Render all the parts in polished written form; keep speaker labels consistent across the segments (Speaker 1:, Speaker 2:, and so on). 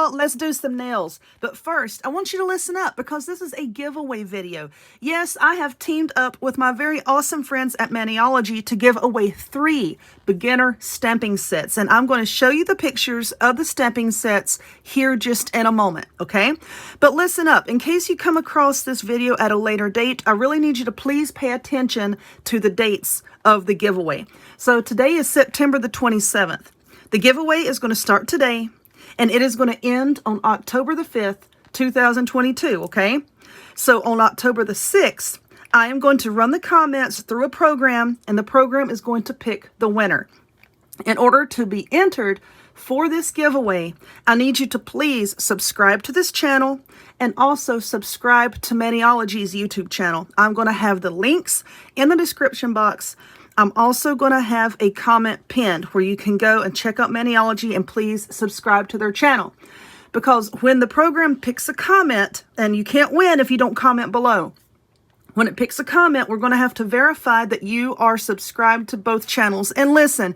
Speaker 1: y'all, let's do some nails. But first, I want you to listen up because this is a giveaway video. Yes, I have teamed up with my very awesome friends at Maniology to give away 3 beginner stamping sets. And I'm going to show you the pictures of the stamping sets here just in a moment, okay? But listen up, in case you come across this video at a later date, I really need you to please pay attention to the dates of the giveaway. So today is September the 27th. The giveaway is going to start today, and it is going to end on October the 5th, 2022, okay? So on October the 6th, I am going to run the comments through a program, and the program is going to pick the winner. In order to be entered for this giveaway, I need you to please subscribe to this channel and also subscribe to Maniology's YouTube channel. I'm going to have the links in the description box. I'm also going to have a comment pinned where you can go and check out Maniology and please subscribe to their channel. Because when the program picks a comment, and you can't win if you don't comment below, when it picks a comment, we're going to have to verify that you are subscribed to both channels. And listen,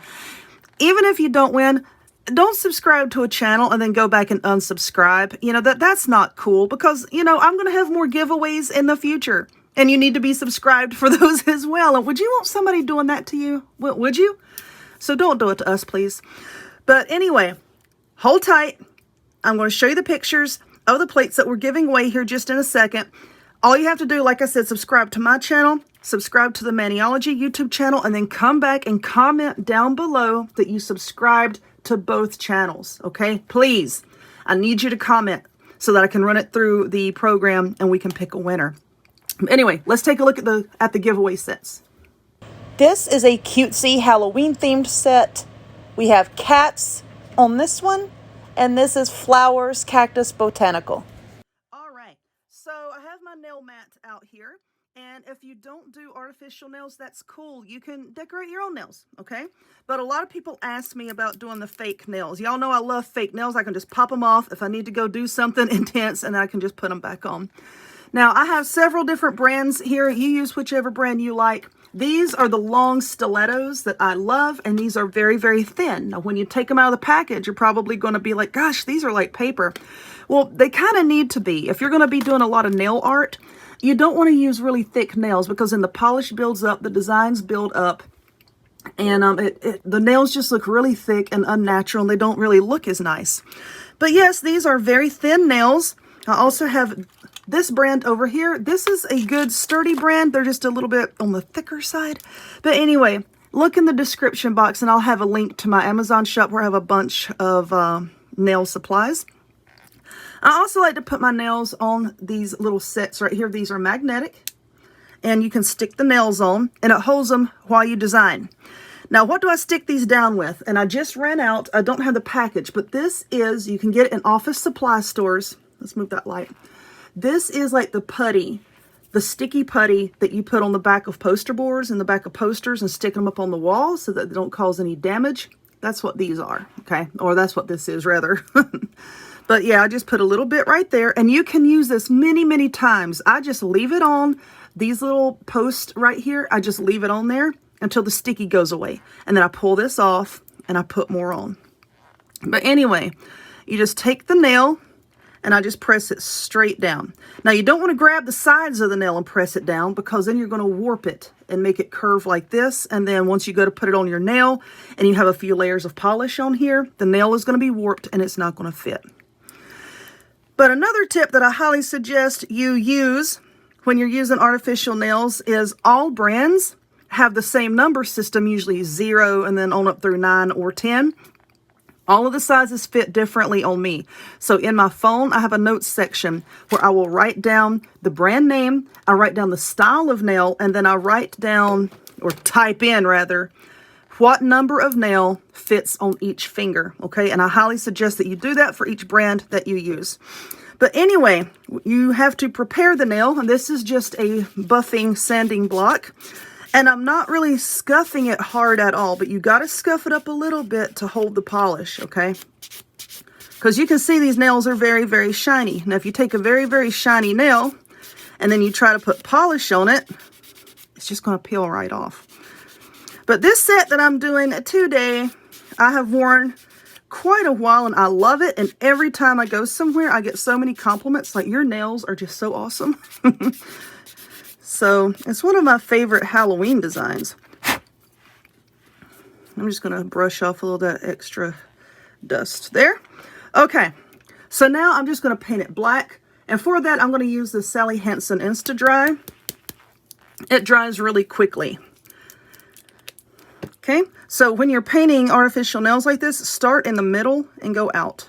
Speaker 1: even if you don't win, don't subscribe to a channel and then go back and unsubscribe. You know, that's not cool because, you know, I'm going to have more giveaways in the future. And you need to be subscribed for those as well. And would you want somebody doing that to you? Would you? So don't do it to us, please. But anyway, hold tight. I'm going to show you the pictures of the plates that we're giving away here just in a second. All you have to do, like I said, subscribe to my channel, subscribe to the Maniology YouTube channel, and then come back and comment down below that you subscribed to both channels, okay? Please, I need you to comment so that I can run it through the program and we can pick a winner. Anyway, let's take a look at the giveaway sets. This is a cutesy Halloween themed set. We have cats on this one, and this is flowers, cactus, botanical. All right, so I have my nail mat out here, and if you don't do artificial nails, that's cool. You can decorate your own nails, okay? But a lot of people ask me about doing the fake nails. Y'all know I love fake nails. I can just pop them off if I need to go do something intense, and then I can just put them back on. Now, I have several different brands here. You use whichever brand you like. These are the long stilettos that I love, and these are very, very thin. Now, when you take them out of the package, you're probably going to be like, gosh, these are like paper. Well, they kind of need to be. If you're going to be doing a lot of nail art, you don't want to use really thick nails because then the polish builds up, the designs build up, and the nails just look really thick and unnatural, and they don't really look as nice. But yes, these are very thin nails. I also have this brand over here. This is a good sturdy brand. They're just a little bit on the thicker side. But anyway, look in the description box and I'll have a link to my Amazon shop where I have a bunch of nail supplies. I also like to put my nails on these little sets right here. These are magnetic and you can stick the nails on and it holds them while you design. Now, what do I stick these down with? And I just ran out. I don't have the package, but this is, you can get it in office supply stores. Let's move that light. This is like the putty, the sticky putty that you put on the back of poster boards and the back of posters and stick them up on the wall so that they don't cause any damage. That's what these are, okay? Or that's what this is, rather. But yeah, I just put a little bit right there, and you can use this many, many times. I just leave it on these little posts right here. I just leave it on there until the sticky goes away. And then I pull this off and I put more on. But anyway, you just take the nail and I just press it straight down. Now, you don't want to grab the sides of the nail and press it down because then you're going to warp it and make it curve like this. And then once you go to put it on your nail and you have a few layers of polish on here, the nail is going to be warped and it's not going to fit. But another tip that I highly suggest you use when you're using artificial nails is all brands have the same number system, usually 0 and then on up through 9 or 10. All of the sizes fit differently on me. So in my phone, I have a notes section where I will write down the brand name, I write down the style of nail, and then I write down, or type in rather, what number of nail fits on each finger, okay? And I highly suggest that you do that for each brand that you use. But anyway, you have to prepare the nail, and this is just a buffing sanding block. And I'm not really scuffing it hard at all, but you got to scuff it up a little bit to hold the polish, okay? Because you can see these nails are very, very shiny. Now, if you take a very, very shiny nail and then you try to put polish on it, it's just going to peel right off. But this set that I'm doing today, I have worn quite a while, and I love it. And every time I go somewhere, I get so many compliments, like, your nails are just so awesome. So it's one of my favorite Halloween designs. I'm just going to brush off a little of that extra dust there. Okay, so now I'm just going to paint it black. And for that, I'm going to use the Sally Hansen Insta Dry. It dries really quickly. Okay, so when you're painting artificial nails like this, start in the middle and go out.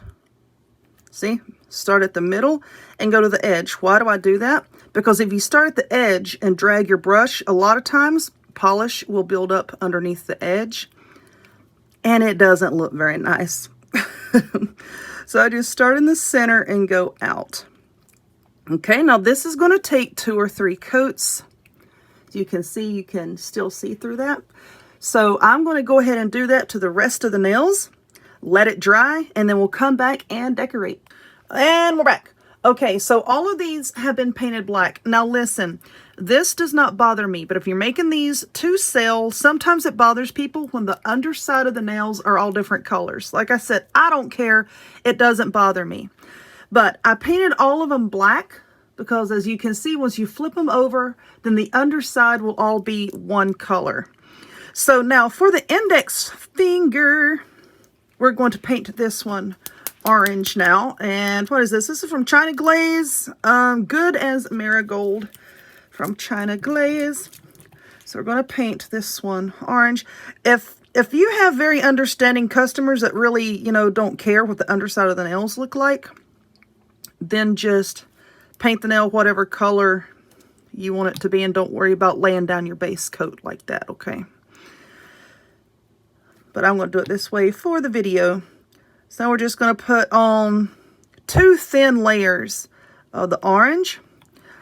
Speaker 1: See? Start at the middle and go to the edge. Why do I do that? Because if you start at the edge and drag your brush, a lot of times polish will build up underneath the edge and it doesn't look very nice. So I just start in the center and go out. Okay, now this is going to take 2 or 3 coats. You can see, you can still see through that. So I'm going to go ahead and do that to the rest of the nails. Let it dry, and then we'll come back and decorate. And we're back. Okay, so all of these have been painted black. Now listen, this does not bother me, but if you're making these to sell, sometimes it bothers people when the underside of the nails are all different colors. Like I said, I don't care. It doesn't bother me. But I painted all of them black because, as you can see, once you flip them over, then the underside will all be one color. So now for the index finger, we're going to paint this one orange now. And what is this? This is from China Glaze. Good as Marigold from China Glaze. So we're going to paint this one orange. If you have very understanding customers that really, don't care what the underside of the nails look like, then just paint the nail whatever color you want it to be and don't worry about laying down your base coat like that, okay? But I'm going to do it this way for the video. So now we're just going to put on 2 thin layers of the orange.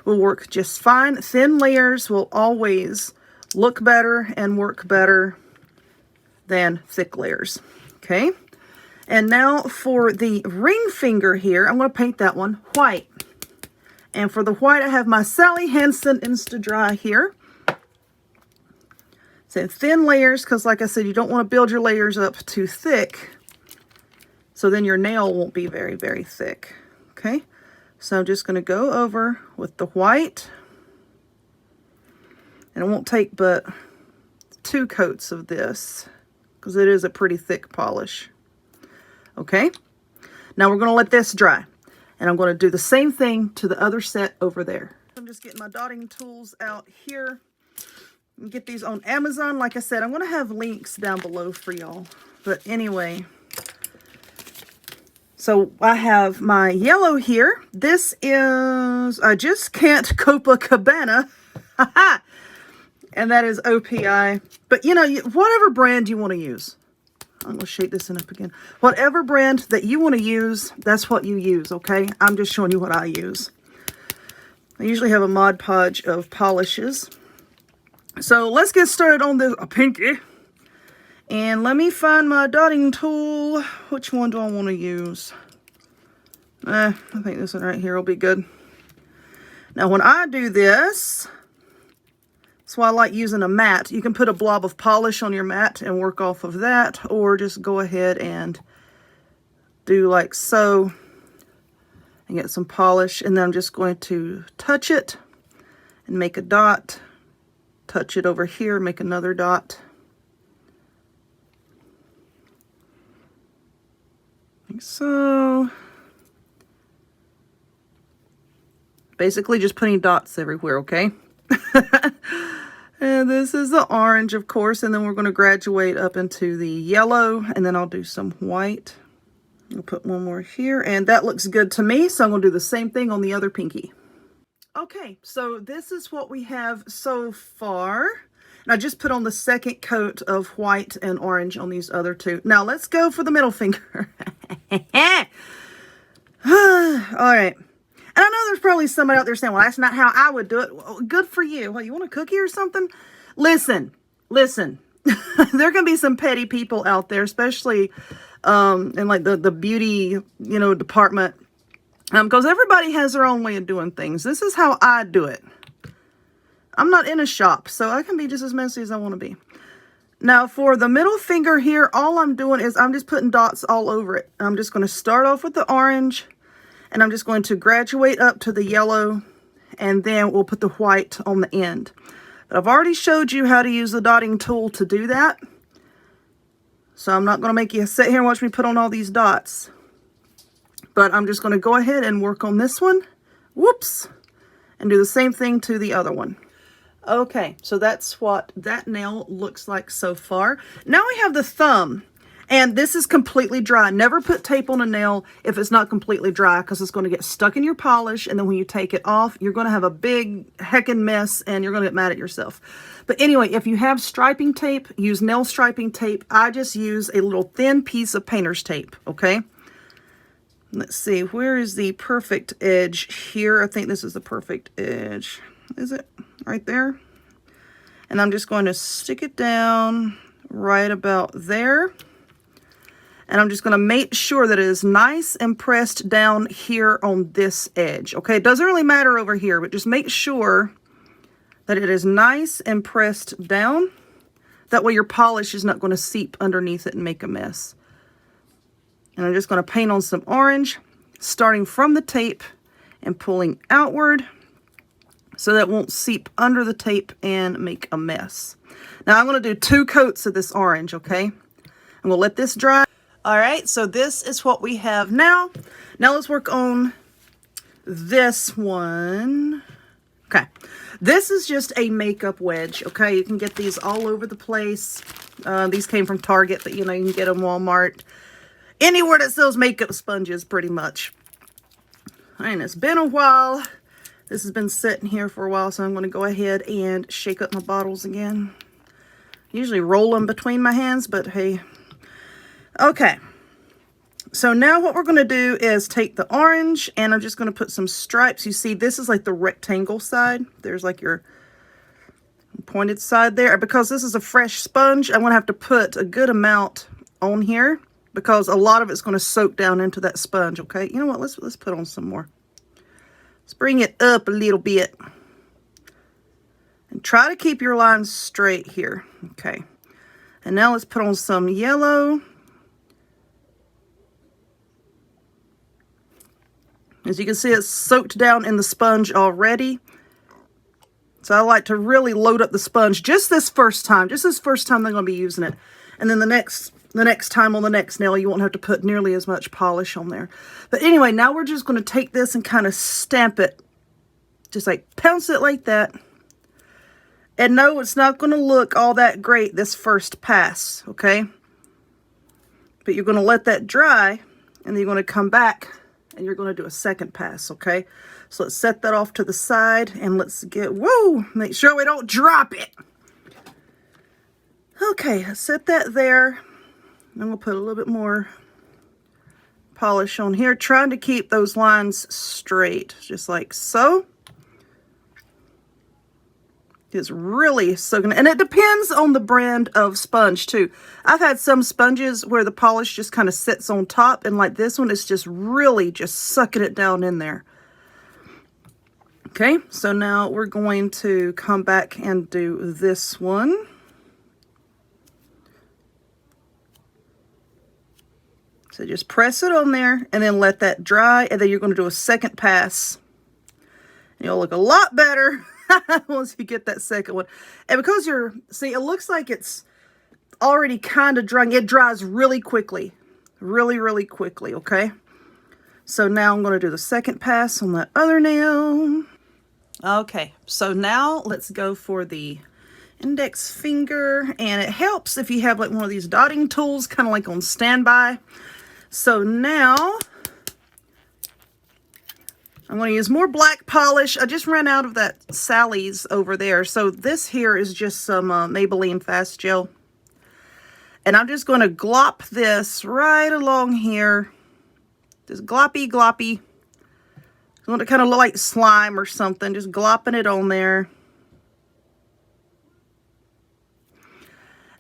Speaker 1: Will work just fine. Thin layers will always look better and work better than thick layers. Okay. And now for the ring finger here, I'm going to paint that one white. And for the white, I have my Sally Hansen Insta Dry here. So thin layers, because like I said, you don't want to build your layers up too thick. So then your nail won't be very, very thick. Okay. So I'm just going to go over with the white. And it won't take but 2 coats of this, because it is a pretty thick polish. Okay. Now we're going to let this dry. And I'm going to do the same thing to the other set over there. I'm just getting my dotting tools out here. You get these on Amazon. Like I said, I'm going to have links down below for y'all. But anyway, so I have my yellow here. This is, I just can't Copacabana. And that is OPI. But whatever brand you want to use. I'm going to shake this up again. Whatever brand that you want to use, that's what you use, okay? I'm just showing you what I use. I usually have a Mod Podge of polishes. So let's get started on this pinky. And let me find my dotting tool. Which one do I want to use? I think this one right here will be good. Now when I do this, that's why I like using a mat. You can put a blob of polish on your mat and work off of that, or just go ahead and do like so and get some polish. And then I'm just going to touch it and make a dot. Touch it over here, make another dot. Like so. Basically just putting dots everywhere, okay? And this is the orange, of course, and then we're going to graduate up into the yellow, and then I'll do some white. I'll put one more here, and that looks good to me, so I'm going to do the same thing on the other pinky. Okay, so this is what we have so far. And I just put on the second coat of white and orange on these other 2. Now let's go for the middle finger. All right. And I know there's probably somebody out there saying, well, that's not how I would do it. Well, good for you. Well, you want a cookie or something? Listen. There can be some petty people out there, especially in like the beauty, department. Because everybody has their own way of doing things. This is how I do it. I'm not in a shop, so I can be just as messy as I want to be. Now for the middle finger here, all I'm doing is I'm just putting dots all over it. I'm just going to start off with the orange, and I'm just going to graduate up to the yellow, and then we'll put the white on the end. But I've already showed you how to use the dotting tool to do that. So I'm not going to make you sit here and watch me put on all these dots. But I'm just going to go ahead and work on this one. Whoops. And do the same thing to the other one. Okay, so that's what that nail looks like so far. Now we have the thumb. And this is completely dry. Never put tape on a nail if it's not completely dry, because it's going to get stuck in your polish, and then when you take it off, you're going to have a big heckin' mess, and you're going to get mad at yourself. But anyway, if you have striping tape, use nail striping tape. I just use a little thin piece of painter's tape, okay? Let's see, where is the perfect edge here? I think this is the perfect edge. Is it? Right there? And I'm just going to stick it down right about there. And I'm just going to make sure that it is nice and pressed down here on this edge. Okay, it doesn't really matter over here, but just make sure that it is nice and pressed down. That way your polish is not going to seep underneath it and make a mess. And I'm just going to paint on some orange, starting from the tape and pulling outward, so that won't seep under the tape and make a mess. Now I'm going to do 2 coats of this orange, okay? I'm going to let this dry. All right, so this is what we have now. Now let's work on this one. Okay, this is just a makeup wedge, okay? You can get these all over the place. These came from Target, but you know, you can get them Walmart. Anywhere that sells makeup sponges, pretty much. And it's been a while. This has been sitting here for a while, so I'm going to go ahead and shake up my bottles again. Usually roll them between my hands, but hey. Okay, so now what we're going to do is take the orange, and I'm just going to put some stripes. You see, this is like the rectangle side. There's like your pointed side there. Because this is a fresh sponge, I'm going to have to put a good amount on here, because a lot of it's going to soak down into that sponge, okay? You know what? Let's put on some more. Let's bring it up a little bit. And try to keep your lines straight here. Okay. And now let's put on some yellow. As you can see, it's soaked down in the sponge already. So I like to really load up the sponge just this first time. Just this first time they're going to be using it. And then the next time on the next nail, you won't have to put nearly as much polish on there. But anyway, now we're just going to take this and kind of stamp it. Just like pounce it like that. And no, it's not going to look all that great this first pass, okay? But you're going to let that dry, and then you're going to come back and you're going to do a second pass, okay? So let's set that off to the side, and let's make sure we don't drop it. Okay, set that there. I'm going to put a little bit more polish on here, trying to keep those lines straight, just like so. It's really soaking, and it depends on the brand of sponge too. I've had some sponges where the polish just kind of sits on top, and like this one is just really just sucking it down in there. Okay, so now we're going to come back and do this one. So just press it on there and then let that dry, and then you're going to do a second pass. And you'll look a lot better once you get that second one. And because see, it looks like it's already kind of drying. It dries really quickly. Really, really quickly, okay? So now I'm going to do the second pass on that other nail. Okay, so now let's go for the index finger. And it helps if you have like one of these dotting tools, kind of like on standby. So now I'm going to use more black polish. I just ran out of that Sally's over there. So this here is just some Maybelline Fast Gel. And I'm just going to glop this right along here. Just gloppy, gloppy. I want it to kind of look like slime or something. Just glopping it on there.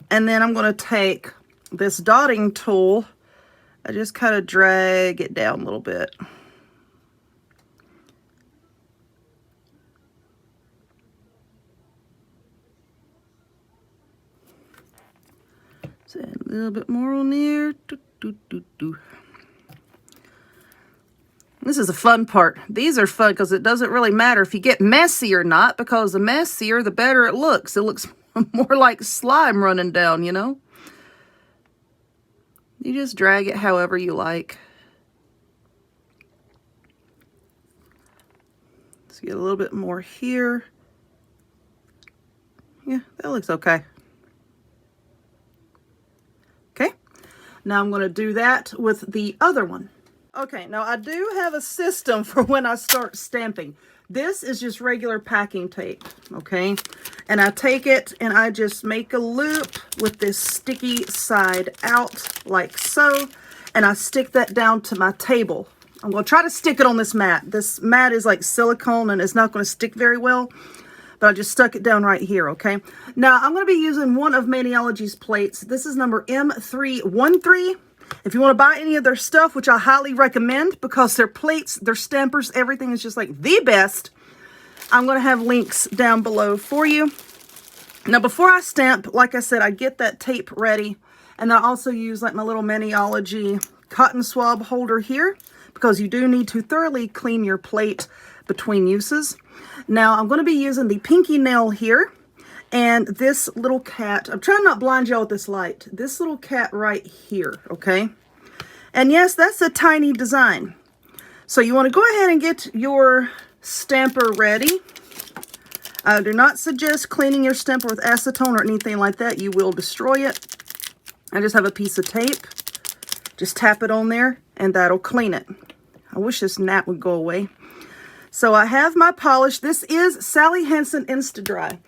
Speaker 1: And then I'm going to take this dotting tool. I just kind of drag it down a little bit. A little bit more on there. Do, do, do, do. This is the fun part. These are fun because it doesn't really matter if you get messy or not, because the messier, the better it looks. It looks more like slime running down, you know? You just drag it however you like. Let's get a little bit more here. Yeah, that looks okay. Okay, now I'm going to do that with the other one. Okay, now I do have a system for when I start stamping. This is just regular packing tape, okay? And I take it and I just make a loop with this sticky side out like so. And I stick that down to my table. I'm going to try to stick it on this mat. This mat is like silicone and it's not going to stick very well. But I just stuck it down right here, okay? Now, I'm going to be using one of Maniology's plates. This is number M313. If you want to buy any of their stuff, which I highly recommend because their plates, their stampers, everything is just like the best, I'm going to have links down below for you. Now, before I stamp, like I said, I get that tape ready. And I also use like my little Maniology cotton swab holder here because you do need to thoroughly clean your plate between uses. Now, I'm going to be using the pinky nail here. And this little cat, I'm trying not to blind y'all with this light. This little cat right here, okay? And yes, that's a tiny design. So you want to go ahead and get your stamper ready. I do not suggest cleaning your stamper with acetone or anything like that. You will destroy it. I just have a piece of tape. Just tap it on there and that'll clean it. I wish this gnat would go away. So I have my polish. This is Sally Hansen Insta-Dry.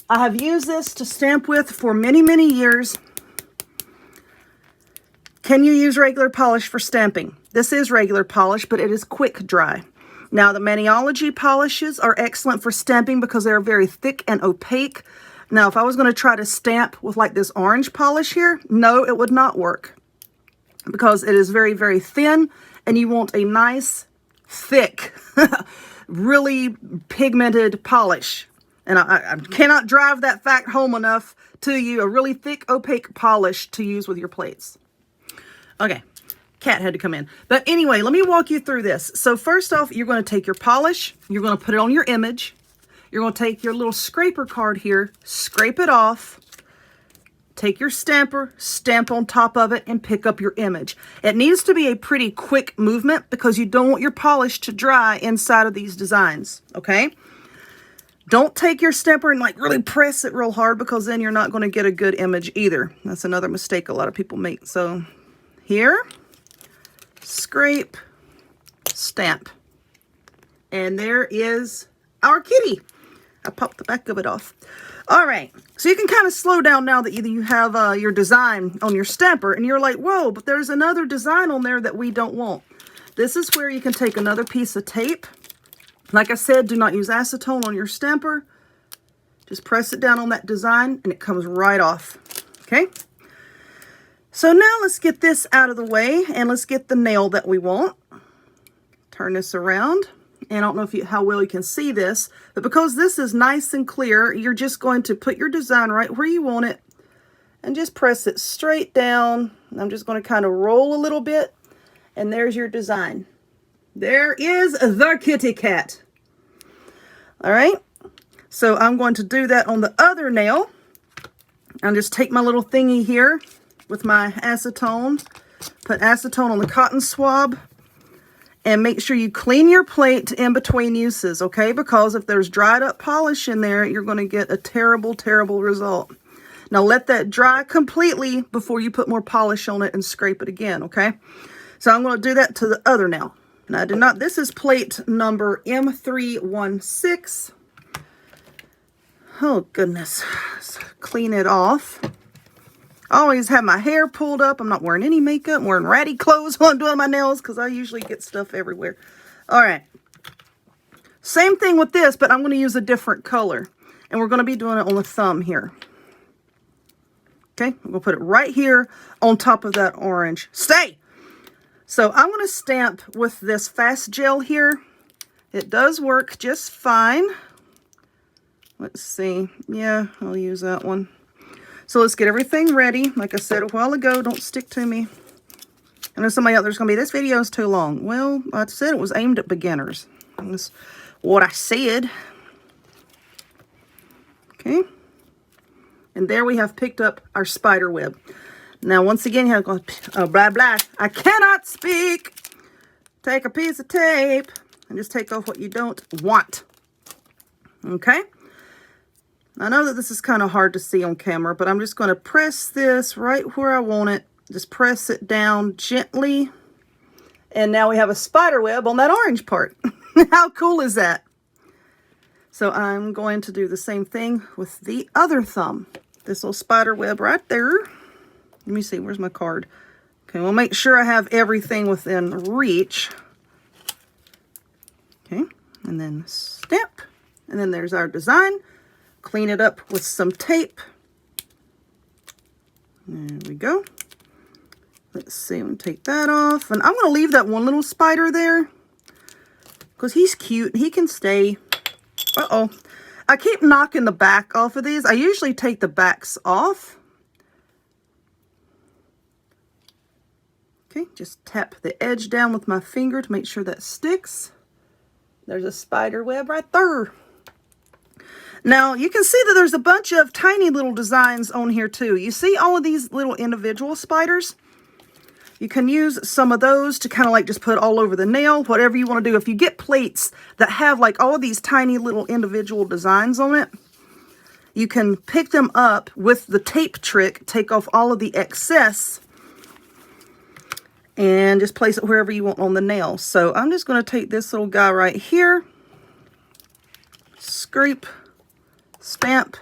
Speaker 1: I have used this to stamp with for many, many years. Can you use regular polish for stamping? This is regular polish, but it is quick dry. Now, the Maniology polishes are excellent for stamping because they're very thick and opaque. Now, if I was going to try to stamp with like this orange polish here, no, it would not work because it is very, very thin and you want a nice, thick, really pigmented polish. And I cannot drive that fact home enough to you. A really thick, opaque polish to use with your plates. Okay, cat had to come in. But anyway, let me walk you through this. So first off, you're going to take your polish. You're going to put it on your image. You're going to take your little scraper card here, scrape it off. Take your stamper, stamp on top of it, and pick up your image. It needs to be a pretty quick movement because you don't want your polish to dry inside of these designs, okay? Don't take your stamper and like really press it real hard because then you're not going to get a good image either. That's another mistake a lot of people make. So here, scrape, stamp. And there is our kitty. I popped the back of it off. All right, so you can kind of slow down now that you have your design on your stamper and you're like, whoa, but there's another design on there that we don't want. This is where you can take another piece of tape. Like I said, do not use acetone on your stamper. Just press it down on that design and it comes right off. Okay. So now let's get this out of the way and let's get the nail that we want. Turn this around. And I don't know if how well you can see this, but because this is nice and clear, you're just going to put your design right where you want it and just press it straight down. I'm just going to kind of roll a little bit and there's your design. There is the kitty cat. All right. So I'm going to do that on the other nail. I'll just take my little thingy here with my acetone, put acetone on the cotton swab, and make sure you clean your plate in between uses, okay? Because if there's dried up polish in there, you're going to get a terrible, terrible result. Now let that dry completely before you put more polish on it and scrape it again, okay? So I'm going to do that to the other nail. Now, this is plate number M316. Oh, goodness. Let's clean it off. I always have my hair pulled up. I'm not wearing any makeup. I'm wearing ratty clothes while I'm doing my nails because I usually get stuff everywhere. All right. Same thing with this, but I'm going to use a different color. And we're going to be doing it on the thumb here. Okay. I'm going to put it right here on top of that orange. Stay! So I'm going to stamp with this fast gel here. It does work just fine. Let's see. Yeah, I'll use that one. So let's get everything ready. Like I said a while ago, don't stick to me. I know somebody out there's going to be, this video is too long. Well, I said it was aimed at beginners. That's what I said. Okay. And there we have picked up our spider web. Now, once again, you have to go, blah, blah. I cannot speak. Take a piece of tape and just take off what you don't want. Okay. I know that this is kind of hard to see on camera, but I'm just going to press this right where I want it. Just press it down gently. And now we have a spider web on that orange part. How cool is that? So I'm going to do the same thing with the other thumb. This little spider web right there. Let me see, where's my card? Okay, we'll make sure I have everything within reach. Okay, and then snap. And then there's our design. Clean it up with some tape. There we go. Let's see, I'm going to take that off. And I'm going to leave that one little spider there, because he's cute. He can stay. Uh-oh. I keep knocking the back off of these. I usually take the backs off. Okay, just tap the edge down with my finger to make sure that sticks. There's a spider web right there. Now, you can see that there's a bunch of tiny little designs on here too. You see all of these little individual spiders? You can use some of those to kind of like just put all over the nail, whatever you want to do. If you get plates that have like all of these tiny little individual designs on it, you can pick them up with the tape trick, take off all of the excess, and just place it wherever you want on the nail. So I'm just going to take this little guy right here, scrape, stamp,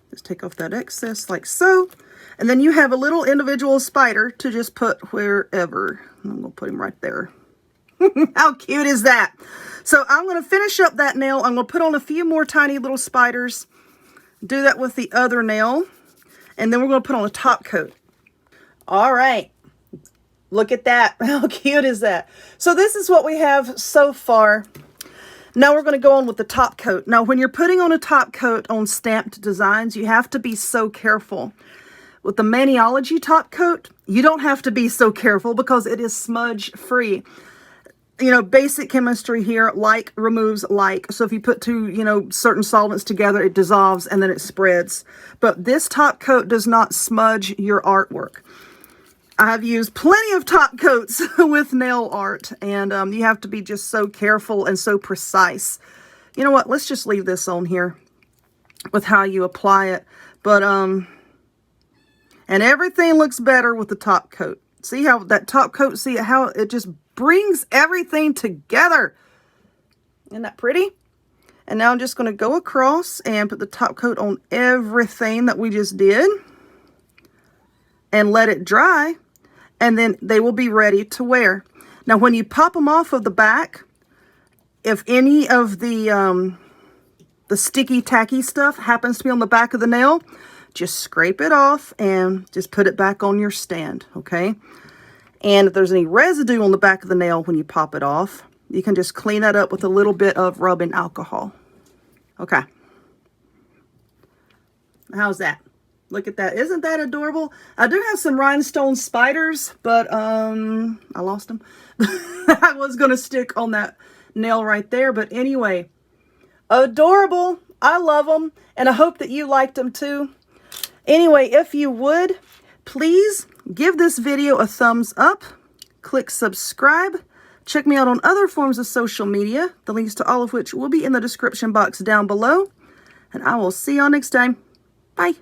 Speaker 1: just take off that excess like so. And then you have a little individual spider to just put wherever. I'm going to put him right there. How cute is that? So I'm going to finish up that nail. I'm going to put on a few more tiny little spiders. Do that with the other nail. And then we're going to put on a top coat. All right. Look at that. How cute is that? So this is what we have so far. Now we're going to go on with the top coat. Now when you're putting on a top coat on stamped designs, you have to be so careful. With the Maniology top coat, you don't have to be so careful because it is smudge free. You know, basic chemistry here, like removes like. So if you put two, certain solvents together, it dissolves and then it spreads. But this top coat does not smudge your artwork. I have used plenty of top coats with nail art, and you have to be just so careful and so precise. You know what? Let's just leave this on here with how you apply it. But, and everything looks better with the top coat. See how that top coat, see how it just brings everything together. Isn't that pretty? And now I'm just going to go across and put the top coat on everything that we just did. And let it dry. And then they will be ready to wear. Now when you pop them off of the back, if any of the sticky tacky stuff happens to be on the back of the nail, just scrape it off and just put it back on your stand, okay? And if there's any residue on the back of the nail when you pop it off, you can just clean that up with a little bit of rubbing alcohol. Okay. How's that? Look at that. Isn't that adorable? I do have some rhinestone spiders, but I lost them. I was going to stick on that nail right there, but anyway, adorable. I love them, and I hope that you liked them too. Anyway, if you would, please give this video a thumbs up, click subscribe, check me out on other forms of social media, the links to all of which will be in the description box down below, and I will see y'all next time. Bye.